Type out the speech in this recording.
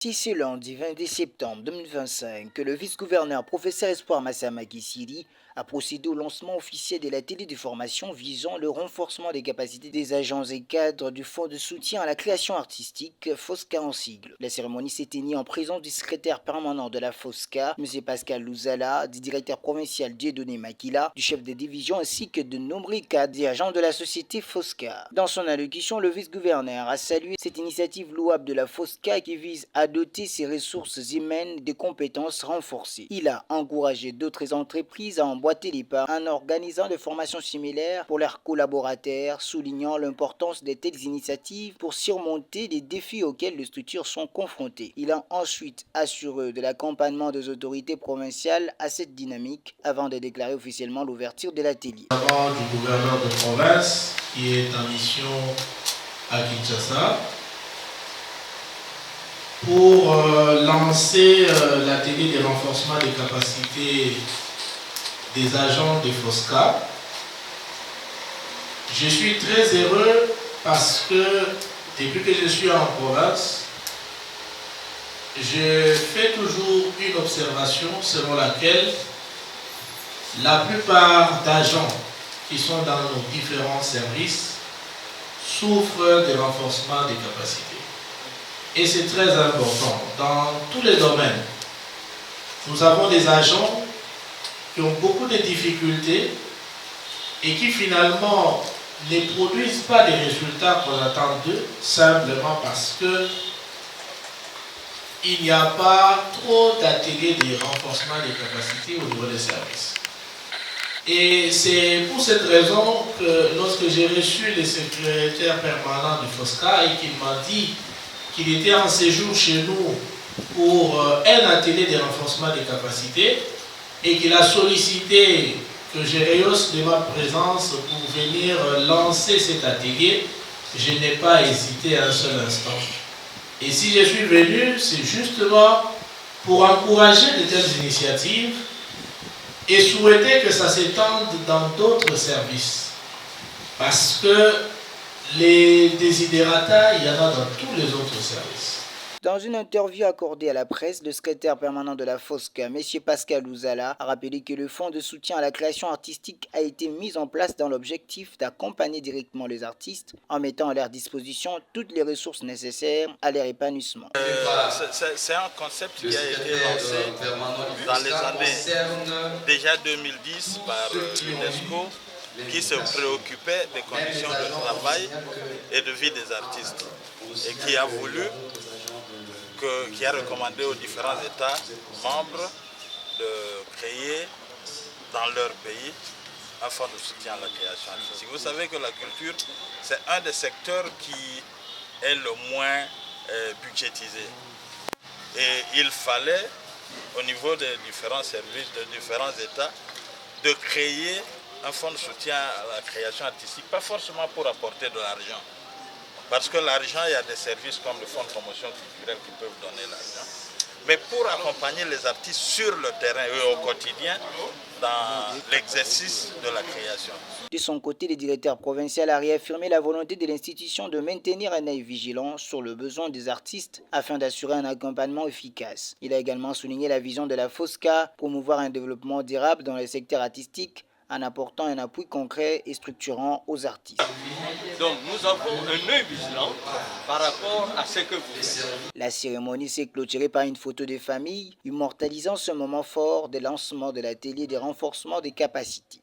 Si c'est lundi 20 septembre 2025 que le vice-gouverneur professeur Espoir Massamaki Sili a procédé au lancement officiel de l'atelier de formation visant le renforcement des capacités des agents et cadres du Fonds de soutien à la création artistique, FOSCA en sigle. La cérémonie s'est tenue en présence du secrétaire permanent de la FOSCA, M. Pascal Louzala, du directeur provincial Dieudonné Makila, du chef de division ainsi que de nombreux cadres et agents de la société FOSCA. Dans son allocution, le vice-gouverneur a salué cette initiative louable de la FOSCA qui vise à doter ses ressources humaines de compétences renforcées. Il a encouragé d'autres entreprises à emboîter les pas en organisant des formations similaires pour leurs collaborateurs, soulignant l'importance de telles initiatives pour surmonter les défis auxquels les structures sont confrontées. Il a ensuite assuré de l'accompagnement des autorités provinciales à cette dynamique avant de déclarer officiellement l'ouverture de l'atelier. Avant du gouverneur de province qui est en mission à Kinshasa pour lancer l'atelier de renforcement des capacités des agents de FOSCA. Je suis très heureux parce que depuis que je suis en province, je fais toujours une observation selon laquelle la plupart d'agents qui sont dans nos différents services souffrent de renforcement des capacités. Et c'est très important. Dans tous les domaines, nous avons des agents qui ont beaucoup de difficultés et qui finalement ne produisent pas les résultats qu'on attend d'eux, simplement parce que il n'y a pas trop d'ateliers de renforcement des capacités au niveau des services. Et c'est pour cette raison que lorsque j'ai reçu le secrétaire permanent du FOSCA et qu'il m'a dit qu'il était en séjour chez nous pour un atelier de renforcement des capacités et qu'il a sollicité que je rehausse de ma présence pour venir lancer cet atelier, je n'ai pas hésité un seul instant. Et si je suis venu, c'est justement pour encourager de telles initiatives et souhaiter que ça s'étende dans d'autres services. Parce que les desiderata, il y en a dans tous les autres services. Dans une interview accordée à la presse, le secrétaire permanent de la FOSCA, M. Pascal Louzala, a rappelé que le fonds de soutien à la création artistique a été mis en place dans l'objectif d'accompagner directement les artistes en mettant à leur disposition toutes les ressources nécessaires à leur épanouissement. C'est un concept qui a été lancé dans les années déjà 2010 par l'UNESCO qui se préoccupait des conditions de travail et de vie des artistes et qui a voulu qui a recommandé aux différents États membres de créer dans leur pays un fonds de soutien à la création artistique. Vous savez que la culture, c'est un des secteurs qui est le moins budgétisé. Et il fallait, au niveau des différents services, des différents États, de créer un fonds de soutien à la création artistique, pas forcément pour apporter de l'argent. Parce que l'argent, il y a des services comme le fonds de promotion culturelle qui peuvent donner l'argent. Mais pour accompagner les artistes sur le terrain et au quotidien dans l'exercice de la création. De son côté, le directeur provincial a réaffirmé la volonté de l'institution de maintenir un œil vigilant sur le besoin des artistes afin d'assurer un accompagnement efficace. Il a également souligné la vision de la FOSCA, promouvoir un développement durable dans le secteur artistique en apportant un appui concret et structurant aux artistes. Donc nous avons un œil vigilant par rapport à ce que vous faites. La cérémonie s'est clôturée par une photo de famille, immortalisant ce moment fort de lancement de l'atelier de renforcement des capacités.